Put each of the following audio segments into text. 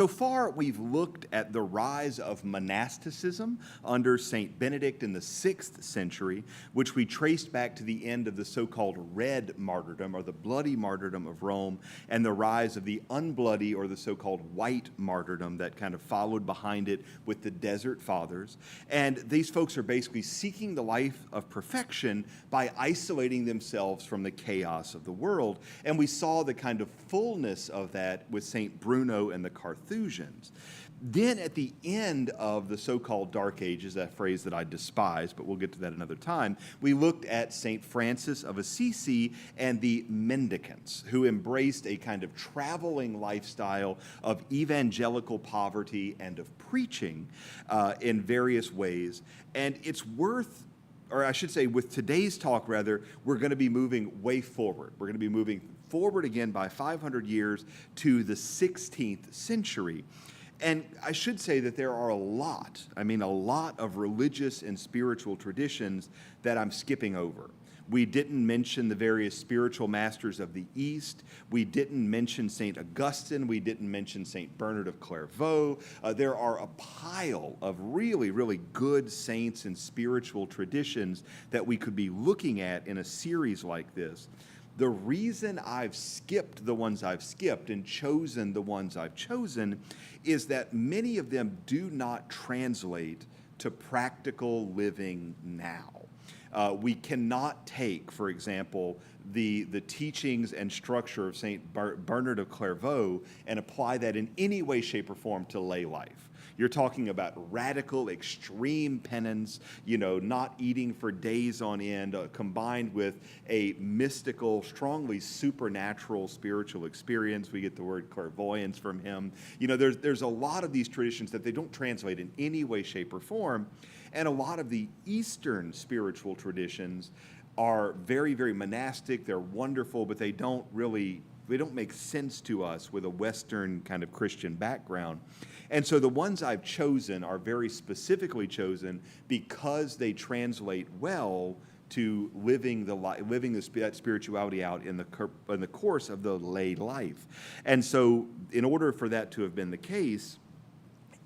So far, we've looked at the rise of monasticism under St. Benedict in the 6th century, which we traced back to the end of the so-called Red Martyrdom, or the bloody martyrdom of Rome, and the rise of the unbloody, or the so-called White Martyrdom that kind of followed behind it with the Desert Fathers. And these folks are basically seeking the life of perfection by isolating themselves from the chaos of the world. And we saw the kind of fullness of that with St. Bruno and the Carthaginians. Then at the end of the so-called Dark Ages, that phrase that I despise, but we'll get to that another time, we looked at St. Francis of Assisi and the mendicants, who embraced a kind of traveling lifestyle of evangelical poverty and of preaching in various ways. And it's worth, or I should say with today's talk rather, we're going to be moving way forward. We're going to be moving forward again by 500 years to the 16th century. And I should say that there are a lot of religious and spiritual traditions that I'm skipping over. We didn't mention the various spiritual masters of the East. We didn't mention St. Augustine. We didn't mention St. Bernard of Clairvaux. There are a pile of really, really good saints and spiritual traditions that we could be looking at in a series like this. The reason I've skipped the ones I've skipped and chosen the ones I've chosen is that many of them do not translate to practical living now. We cannot take, for example, the teachings and structure of St. Bernard of Clairvaux and apply that in any way, shape, or form to lay life. You're talking about radical, extreme penance, not eating for days on end, combined with a mystical, strongly supernatural spiritual experience. We get the word clairvoyance from him. There's a lot of these traditions that they don't translate in any way, shape, or form. And a lot of the Eastern spiritual traditions are very, very monastic. They're wonderful, but they don't make sense to us with a Western kind of Christian background. And so the ones I've chosen are very specifically chosen because they translate well to living that spirituality out in the course of the lay life. And so in order for that to have been the case,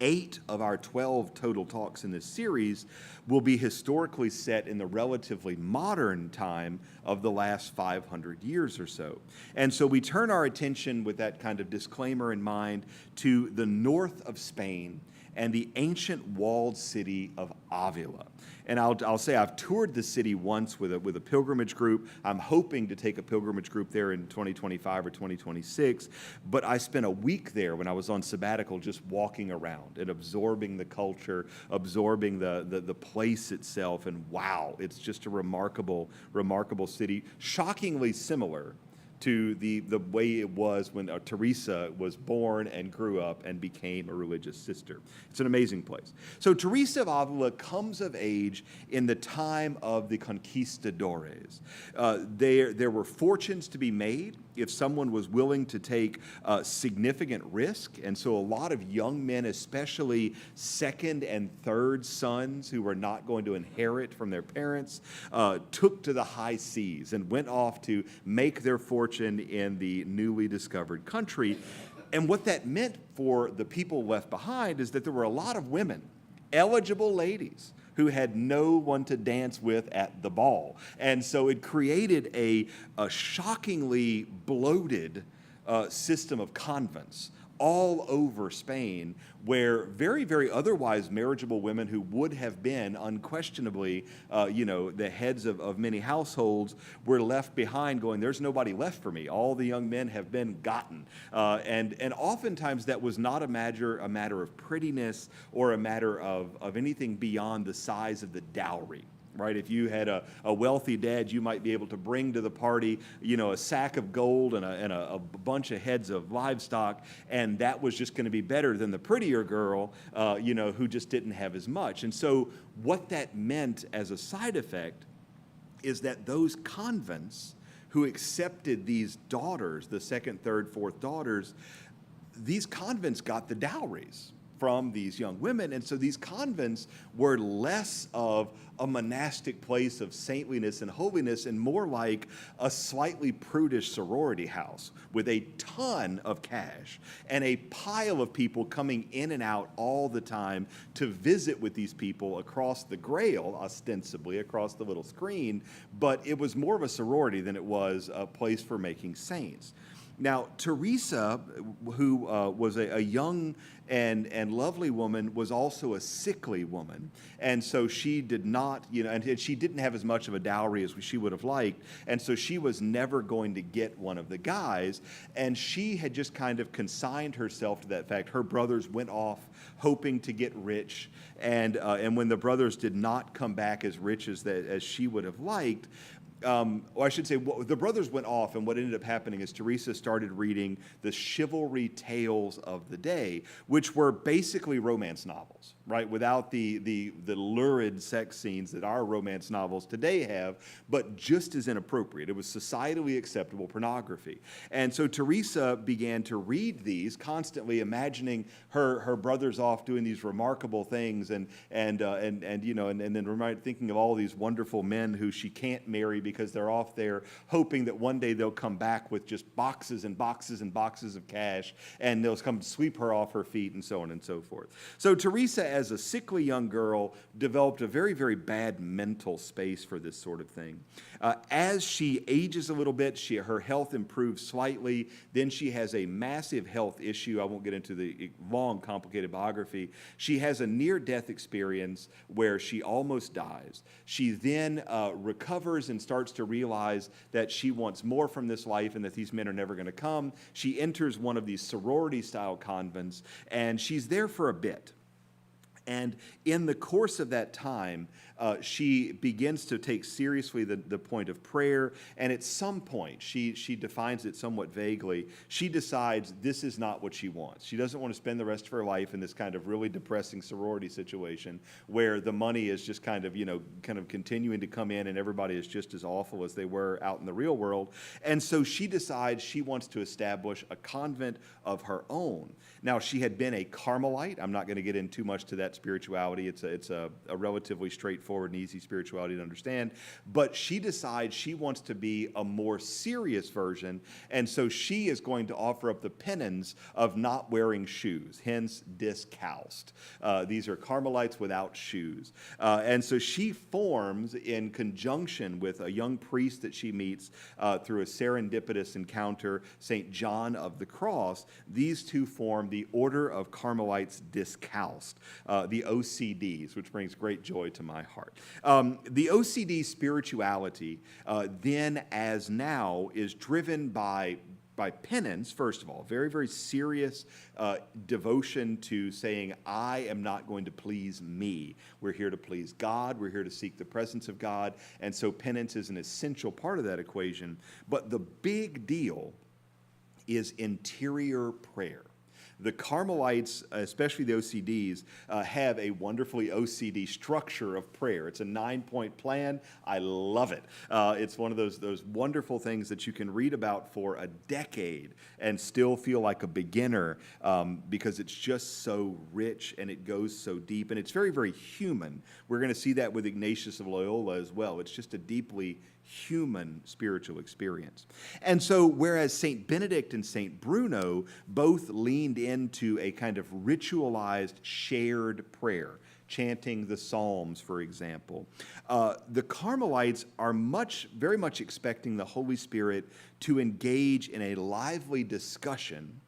8 of our 12 total talks in this series will be historically set in the relatively modern time of the last 500 years or so. And so we turn our attention with that kind of disclaimer in mind to the north of Spain and the ancient walled city of Avila. And I'll say I've toured the city once with a pilgrimage group. I'm hoping to take a pilgrimage group there in 2025 or 2026. But I spent a week there when I was on sabbatical just walking around and absorbing the culture, absorbing the place itself. And wow, it's just a remarkable, remarkable city, shockingly similar to the way it was when Teresa was born and grew up and became a religious sister. It's an amazing place. So Teresa of Avila comes of age in the time of the conquistadores. There were fortunes to be made if someone was willing to take significant risk. And so a lot of young men, especially second and third sons who were not going to inherit from their parents, took to the high seas and went off to make their fortune in the newly discovered country. And what that meant for the people left behind is that there were a lot of women, eligible ladies, who had no one to dance with at the ball. And so it created a shockingly bloated system of convents all over Spain, where very, very otherwise marriageable women who would have been unquestionably, the heads of many households were left behind going, there's nobody left for me. All the young men have been gotten. And oftentimes that was not a matter of prettiness or a matter of anything beyond the size of the dowry. Right? If you had a wealthy dad, you might be able to bring to the party, a sack of gold and a bunch of heads of livestock, and that was just going to be better than the prettier girl, who just didn't have as much. And so what that meant as a side effect is that those convents who accepted these daughters, the second, third, fourth daughters, these convents got the dowries from these young women. And so these convents were less of a monastic place of saintliness and holiness and more like a slightly prudish sorority house with a ton of cash and a pile of people coming in and out all the time to visit with these people across the Grail, ostensibly across the little screen, but it was more of a sorority than it was a place for making saints. Now, Teresa, who was a young and lovely woman, was also a sickly woman. And so she did not, and she didn't have as much of a dowry as she would have liked. And so she was never going to get one of the guys. And she had just kind of consigned herself to that fact. Her brothers went off hoping to get rich. And when the brothers did not come back as rich as she would have liked, or I should say, the brothers went off, and what ended up happening is Teresa started reading the chivalry tales of the day, which were basically romance novels, right? Without the lurid sex scenes that our romance novels today have, but just as inappropriate. It was societally acceptable pornography. And so Teresa began to read these, constantly imagining her brothers off doing these remarkable things, and then thinking of all these wonderful men who she can't marry because they're off there hoping that one day they'll come back with just boxes and boxes and boxes of cash, and they'll come sweep her off her feet, and so on and so forth. So Teresa, as a sickly young girl, developed a very, very bad mental space for this sort of thing. As she ages a little bit, her health improves slightly. Then she has a massive health issue. I won't get into the long, complicated biography. She has a near-death experience where she almost dies. She then recovers and starts to realize that she wants more from this life and that these men are never going to come. She enters one of these sorority-style convents, and she's there for a bit. And in the course of that time, she begins to take seriously the point of prayer. And at some point, she defines it somewhat vaguely. She decides this is not what she wants. She doesn't want to spend the rest of her life in this kind of really depressing sorority situation where the money is just kind of continuing to come in and everybody is just as awful as they were out in the real world. And so she decides she wants to establish a convent of her own. Now, she had been a Carmelite. I'm not going to get into too much to that spirituality. It's a relatively straightforward and easy spirituality to understand. But she decides she wants to be a more serious version, and so she is going to offer up the penance of not wearing shoes, hence discalced. These are Carmelites without shoes. And so she forms, in conjunction with a young priest that she meets through a serendipitous encounter, St. John of the Cross. These two form the Order of Carmelites Discalced, the OCDs, which brings great joy to my heart. The OCD spirituality, then as now, is driven by penance, first of all, very, very serious devotion to saying, I am not going to please me. We're here to please God. We're here to seek the presence of God. And so penance is an essential part of that equation. But the big deal is interior prayer. The Carmelites, especially the OCDs, have a wonderfully OCD structure of prayer. It's a 9-point plan. I love it. It's one of those wonderful things that you can read about for a decade and still feel like a beginner because it's just so rich and it goes so deep. And it's very, very human. We're going to see that with Ignatius of Loyola as well. It's just a deeply human spiritual experience. And so whereas St. Benedict and St. Bruno both leaned into a kind of ritualized shared prayer, chanting the Psalms, for example, the Carmelites are very much expecting the Holy Spirit to engage in a lively discussion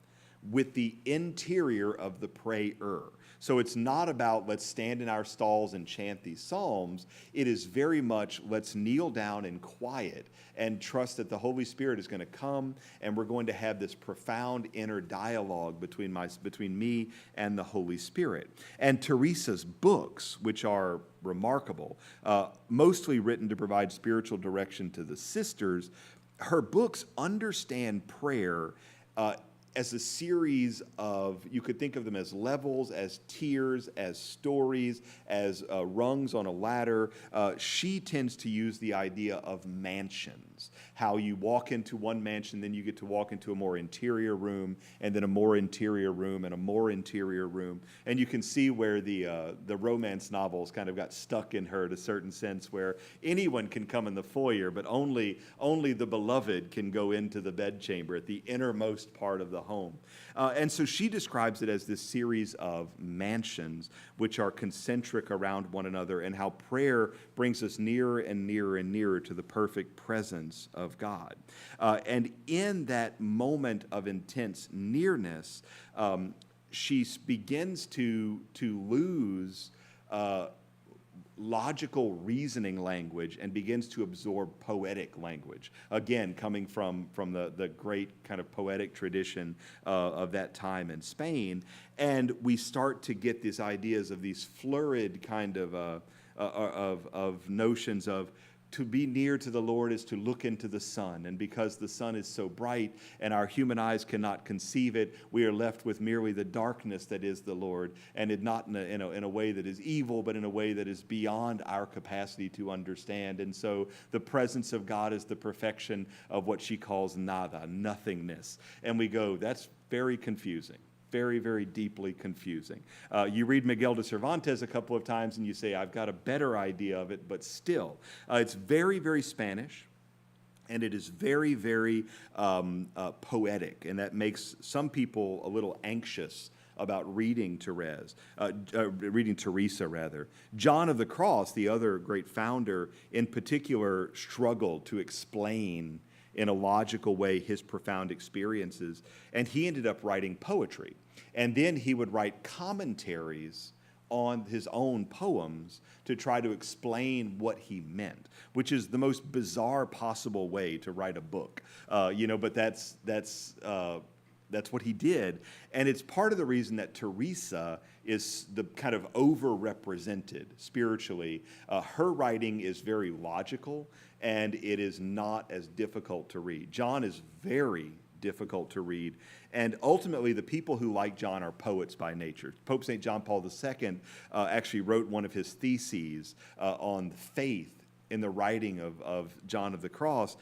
with the interior of the prayer. So it's not about let's stand in our stalls and chant these psalms. It is very much let's kneel down in quiet and trust that the Holy Spirit is going to come and we're going to have this profound inner dialogue between me and the Holy Spirit. And Teresa's books, which are remarkable, mostly written to provide spiritual direction to the sisters, her books understand prayer as a series of, you could think of them as levels, as tiers, as stories, as rungs on a ladder. She tends to use the idea of mansions, how you walk into one mansion, then you get to walk into a more interior room, and then a more interior room, and a more interior room. And you can see where the romance novels kind of got stuck in her to a certain sense, where anyone can come in the foyer, but only the beloved can go into the bedchamber at the innermost part of the home. And so she describes it as this series of mansions which are concentric around one another, and how prayer brings us nearer and nearer and nearer to the perfect presence of God. And in that moment of intense nearness, she begins to lose logical reasoning language and begins to absorb poetic language. Again, coming from the great kind of poetic tradition of that time in Spain. And we start to get these ideas of these florid kind of notions of, to be near to the Lord is to look into the sun. And because the sun is so bright and our human eyes cannot conceive it, we are left with merely the darkness that is the Lord, and it not in a way that is evil, but in a way that is beyond our capacity to understand. And so the presence of God is the perfection of what she calls nada, nothingness. And we go, that's very confusing. Very, very deeply confusing. You read Miguel de Cervantes a couple of times and you say, I've got a better idea of it, but still. It's very, very Spanish, and it is very, very poetic, and that makes some people a little anxious about reading Teresa, rather. John of the Cross, the other great founder, in particular struggled to explain in a logical way his profound experiences, and he ended up writing poetry. And then he would write commentaries on his own poems to try to explain what he meant, which is the most bizarre possible way to write a book. But that's what he did. And it's part of the reason that Teresa is the kind of overrepresented spiritually. Her writing is very logical, and it is not as difficult to read. John is very difficult to read. And ultimately, the people who like John are poets by nature. Pope St. John Paul II actually wrote one of his theses on faith in the writing of John of the Cross.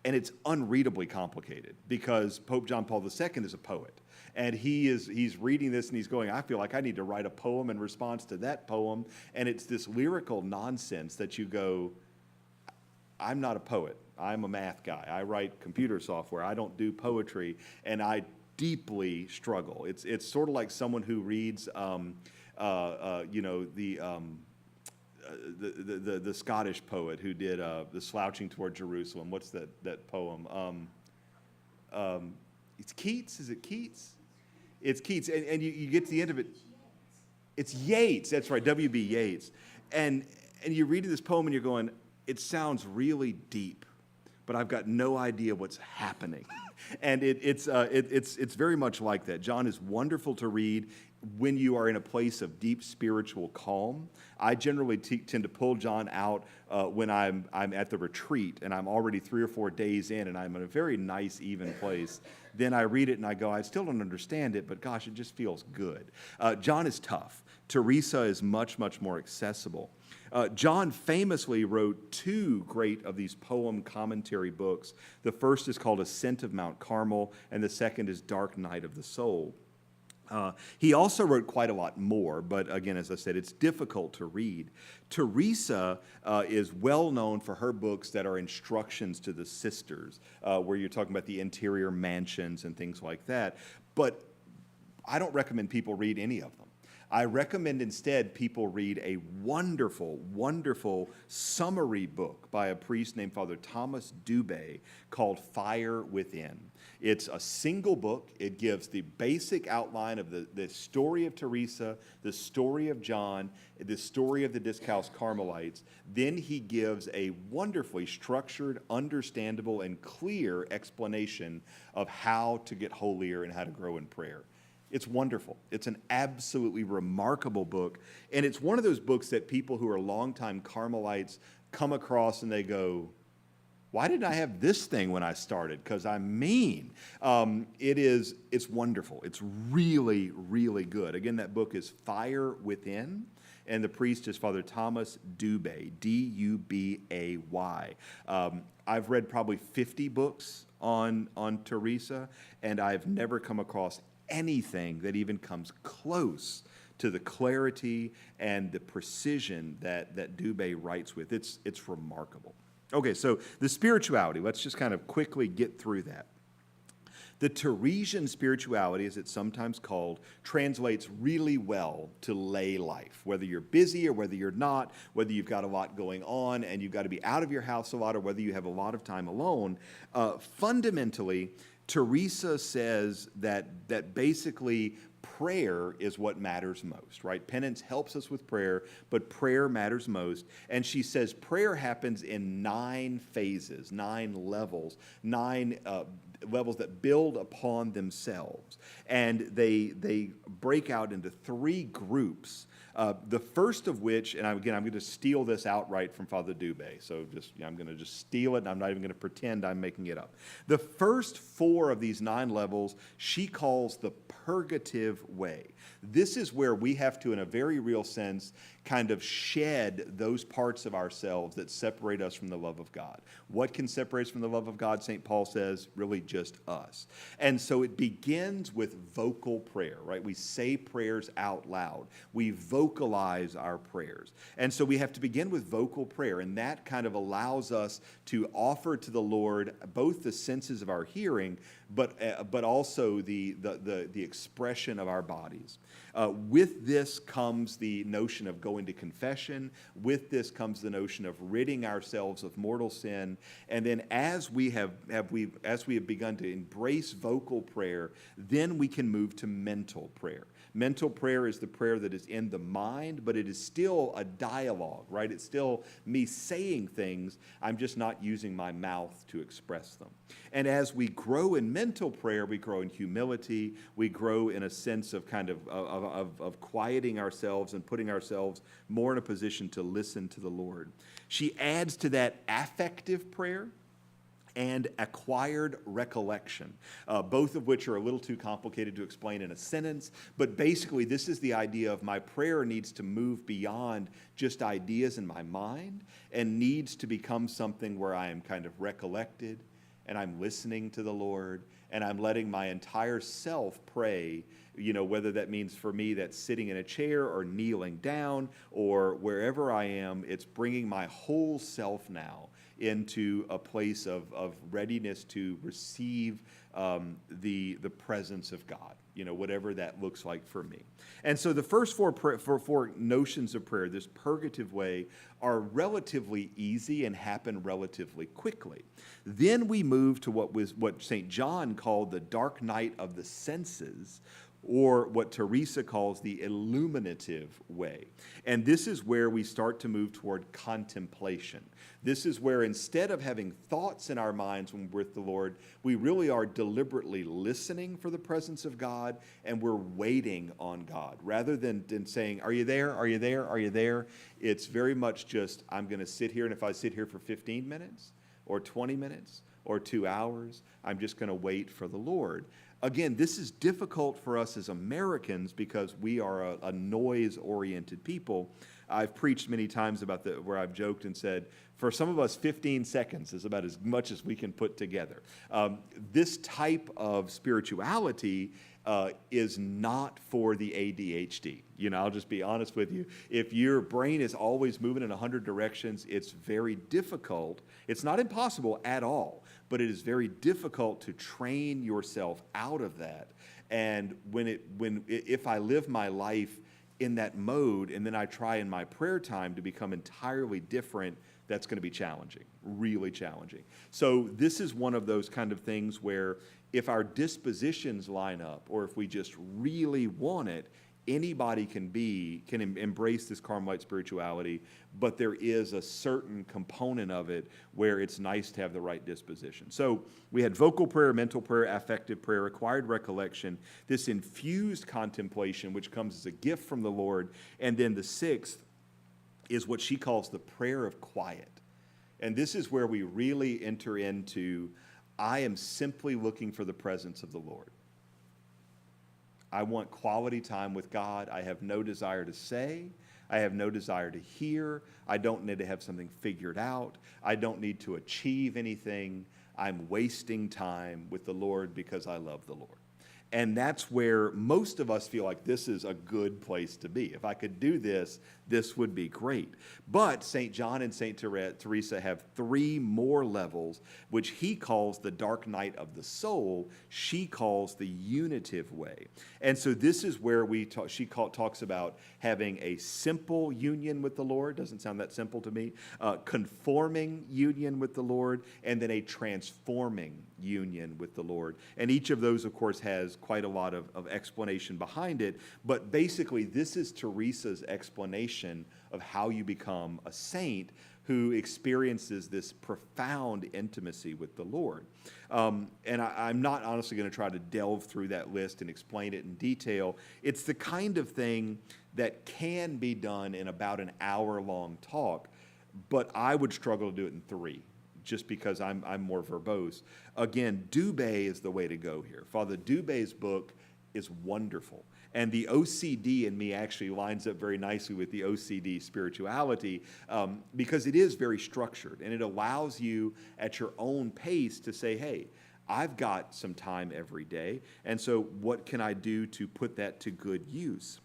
And it's unreadably complicated because Pope John Paul II is a poet. And he's reading this and he's going, I feel like I need to write a poem in response to that poem. And it's this lyrical nonsense that you go, I'm not a poet. I'm a math guy. I write computer software. I don't do poetry. And I deeply struggle. It's sort of like someone who reads, the Scottish poet who did the Slouching Toward Jerusalem. What's that poem? It's Keats. Is it Keats? It's Keats. And you get to the end of it. It's Yeats. That's right, W.B. Yeats. And you read this poem and you're going, it sounds really deep, but I've got no idea what's happening. And it's very much like that. John is wonderful to read when you are in a place of deep spiritual calm. I generally tend to pull John out when I'm at the retreat and I'm already 3 or 4 days in and I'm in a very nice, even place. Then I read it and I go, I still don't understand it, but gosh, it just feels good. John is tough. Teresa is much, much more accessible. John famously wrote 2 great of these poem commentary books. The first is called Ascent of Mount Carmel, and the second is Dark Night of the Soul. He also wrote quite a lot more, but again, as I said, it's difficult to read. Teresa is well known for her books that are instructions to the sisters, where you're talking about the interior mansions and things like that. But I don't recommend people read any of them. I recommend instead people read a wonderful, wonderful summary book by a priest named Father Thomas Dubé called Fire Within. It's a single book. It gives the basic outline of the story of Teresa, the story of John, the story of the Discalced Carmelites. Then he gives a wonderfully structured, understandable, and clear explanation of how to get holier and how to grow in prayer. It's wonderful. It's an absolutely remarkable book. And it's one of those books that people who are longtime Carmelites come across and they go, why didn't I have this thing when I started? Because I'm mean. It's wonderful. It's really, really good. Again, that book is Fire Within, and the priest is Father Thomas Dubay, D-U-B-A-Y. I've read probably 50 books on Teresa, and I've never come across anything that even comes close to the clarity and the precision that Dubay writes with. It's remarkable. Okay, so the spirituality, let's just kind of quickly get through that. The Teresian spirituality, as it's sometimes called, translates really well to lay life. Whether you're busy or whether you're not, whether you've got a lot going on and you've got to be out of your house a lot, or whether you have a lot of time alone, fundamentally, Teresa says that basically prayer is what matters most, right? Penance helps us with prayer, but prayer matters most. And she says prayer happens in 9 phases, 9 levels, 9 levels that build upon themselves. And they break out into 3 groups. The first of which, and I'm going to steal this outright from Father Dubay, so I'm going to just steal it, and I'm not even going to pretend I'm making it up. The first 4 of these 9 levels she calls the purgative way. This is where we have to, in a very real sense, kind of shed those parts of ourselves that separate us from the love of God. What can separate us from the love of God? St. Paul says, really just us. And so it begins with vocal prayer, right? We say prayers out loud. We vocalize our prayers. And so we have to begin with vocal prayer, and that kind of allows us to offer to the Lord both the senses of our hearing, but also the expression of our bodies. With this comes the notion of going to confession. With this comes the notion of ridding ourselves of mortal sin. And then as we have begun to embrace vocal prayer, then we can move to mental prayer. Mental prayer is the prayer that is in the mind, but it is still a dialogue, right? It's still me saying things. I'm just not using my mouth to express them. And as we grow in mental prayer, we grow in humility. We grow in a sense of kind of quieting ourselves and putting ourselves more in a position to listen to the Lord. She adds to that affective prayer and acquired recollection, both of which are a little too complicated to explain in a sentence. But basically, this is the idea of my prayer needs to move beyond just ideas in my mind and needs to become something where I am kind of recollected and I'm listening to the Lord and I'm letting my entire self pray, whether that means for me that's sitting in a chair or kneeling down or wherever I am, it's bringing my whole self now into a place of readiness to receive the presence of God, whatever that looks like for me. And so the first four notions of prayer, this purgative way, are relatively easy and happen relatively quickly. Then we move to what St. John called the dark night of the senses, or what Teresa calls the illuminative way. And this is where we start to move toward contemplation. This is where instead of having thoughts in our minds when we're with the Lord, we really are deliberately listening for the presence of God, and we're waiting on God. Rather than saying, are you there? Are you there? Are you there? It's very much just, I'm going to sit here, and if I sit here for 15 minutes or 20 minutes or 2 hours, I'm just going to wait for the Lord. Again, this is difficult for us as Americans because we are a noise-oriented people. I've preached many times about where I've joked and said, for some of us, 15 seconds is about as much as we can put together. This type of spirituality is not for the ADHD. I'll just be honest with you. If your brain is always moving in 100 directions, it's very difficult. It's not impossible at all, but it is very difficult to train yourself out of that. And if I live my life in that mode and then I try in my prayer time to become entirely different, that's going to be challenging, really challenging. So this is one of those kind of things where if our dispositions line up, or if we just really want it, anybody can embrace this Carmelite spirituality, but there is a certain component of it where it's nice to have the right disposition. So we had vocal prayer, mental prayer, affective prayer, acquired recollection, this infused contemplation, which comes as a gift from the Lord, and then the 6th is what she calls the prayer of quiet. And this is where we really enter into, I am simply looking for the presence of the Lord. I want quality time with God. I have no desire to say. I have no desire to hear. I don't need to have something figured out. I don't need to achieve anything. I'm wasting time with the Lord because I love the Lord. And that's where most of us feel like this is a good place to be. If I could do this, this would be great. But St. John and St. Teresa have 3 more levels, which he calls the dark night of the soul. She calls the unitive way. And so this is where she talks about having a simple union with the Lord. Doesn't sound that simple to me. Conforming union with the Lord, and then a transforming union with the Lord. And each of those, of course, has quite a lot of explanation behind it. But basically, this is Teresa's explanation of how you become a saint who experiences this profound intimacy with the Lord. And I'm not honestly going to try to delve through that list and explain it in detail. It's the kind of thing that can be done in about an hour-long talk, but I would struggle to do it in 3. Just because I'm more verbose. Again, Dubé is the way to go here. Father Dubé's book is wonderful. And the OCD in me actually lines up very nicely with the OCD spirituality because it is very structured. And it allows you at your own pace to say, hey, I've got some time every day. And so what can I do to put that to good use?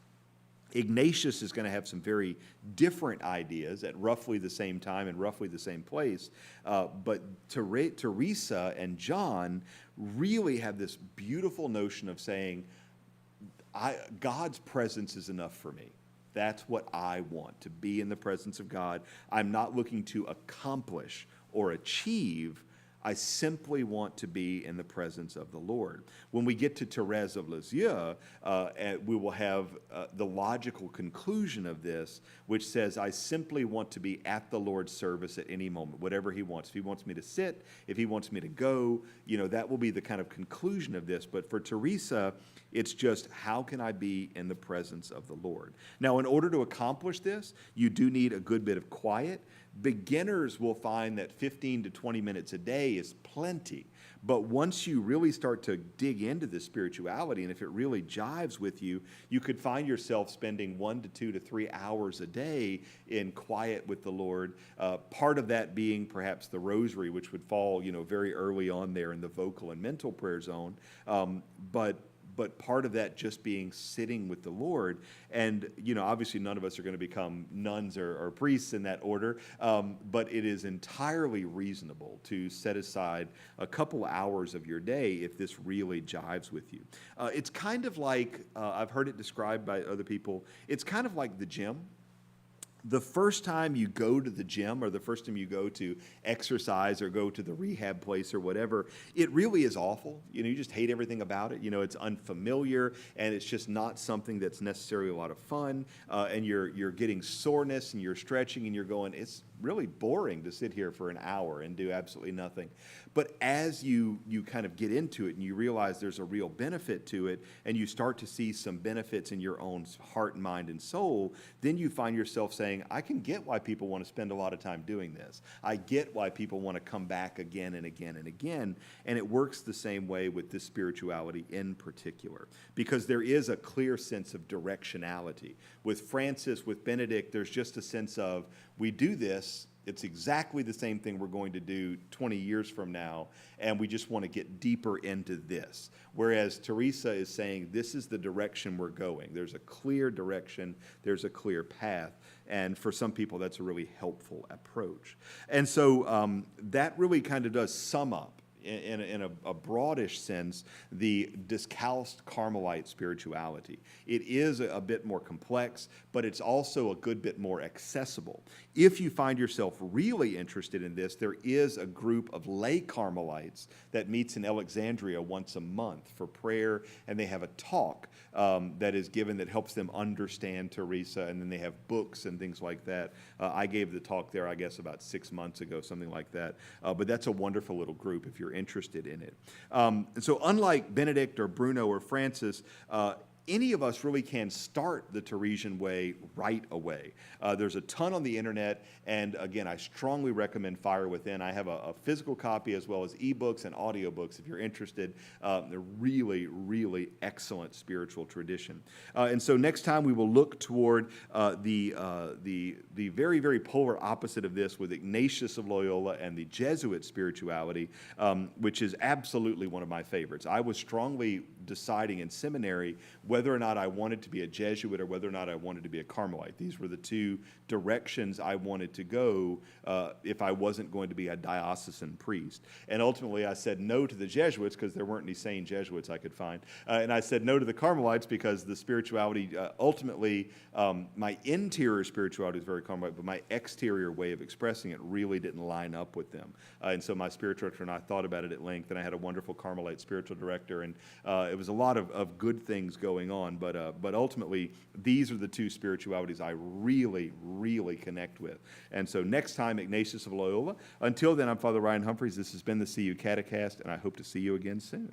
Ignatius is going to have some very different ideas at roughly the same time and roughly the same place. But Teresa and John really have this beautiful notion of saying, God's presence is enough for me. That's what I want, to be in the presence of God. I'm not looking to accomplish or achieve. I simply want to be in the presence of the Lord. When we get to Thérèse of Lisieux, we will have the logical conclusion of this, which says, I simply want to be at the Lord's service at any moment, whatever he wants. If he wants me to sit, if he wants me to go, that will be the kind of conclusion of this. But for Teresa, it's just, how can I be in the presence of the Lord? Now, in order to accomplish this, you do need a good bit of quiet. Beginners will find that 15 to 20 minutes a day is plenty. But once you really start to dig into this spirituality, and if it really jives with you, you could find yourself spending 1 to 2 to 3 hours a day in quiet with the Lord. Part of that being perhaps the rosary, which would fall, very early on there in the vocal and mental prayer zone. But part of that just being sitting with the Lord. And, obviously none of us are going to become nuns or priests in that order, but it is entirely reasonable to set aside a couple hours of your day if this really jives with you. It's kind of like, I've heard it described by other people, it's kind of like the gym. The first time you go to the gym or the first time you go to exercise or go to the rehab place or whatever, it really is awful. You just hate everything about it. It's unfamiliar and it's just not something that's necessarily a lot of fun. And you're getting soreness and you're stretching and you're going, it's really boring to sit here for an hour and do absolutely nothing. But as you kind of get into it and you realize there's a real benefit to it and you start to see some benefits in your own heart and mind and soul, then you find yourself saying, I can get why people want to spend a lot of time doing this. I get why people want to come back again and again and again. And it works the same way with this spirituality in particular, because there is a clear sense of directionality. With Francis, with Benedict, there's just a sense of, we do this, it's exactly the same thing we're going to do 20 years from now, and we just want to get deeper into this. Whereas Teresa is saying, this is the direction we're going. There's a clear direction, there's a clear path, and for some people, that's a really helpful approach. And so that really kind of does sum up, in a broadish sense, the Discalced Carmelite spirituality. It is a bit more complex, but it's also a good bit more accessible. If you find yourself really interested in this, there is a group of lay Carmelites that meets in Alexandria once a month for prayer, and they have a talk that is given that helps them understand Teresa, and then they have books and things like that. I gave the talk there, I guess, about 6 months ago, something like that. But that's a wonderful little group if you're interested in it. And so unlike Benedict or Bruno or Francis, any of us really can start the Teresian way right away. There's a ton on the internet, and again, I strongly recommend Fire Within. I have a physical copy as well as ebooks and audiobooks if you're interested. They're really, really excellent spiritual tradition. And so next time we will look toward the very, very polar opposite of this with Ignatius of Loyola and the Jesuit spirituality, which is absolutely one of my favorites. I was strongly deciding in seminary whether or not I wanted to be a Jesuit or whether or not I wanted to be a Carmelite. These were the two directions I wanted to go if I wasn't going to be a diocesan priest. And ultimately I said no to the Jesuits because there weren't any sane Jesuits I could find. And I said no to the Carmelites because the spirituality, ultimately, my interior spirituality is very Carmelite, but my exterior way of expressing it really didn't line up with them. And so my spiritual director and I thought about it at length, and I had a wonderful Carmelite spiritual director, and it was a lot of good things going on, but ultimately, these are the two spiritualities I really, really connect with. And so next time, Ignatius of Loyola. Until then, I'm Father Ryan Humphries. This has been the CU Catecast, and I hope to see you again soon.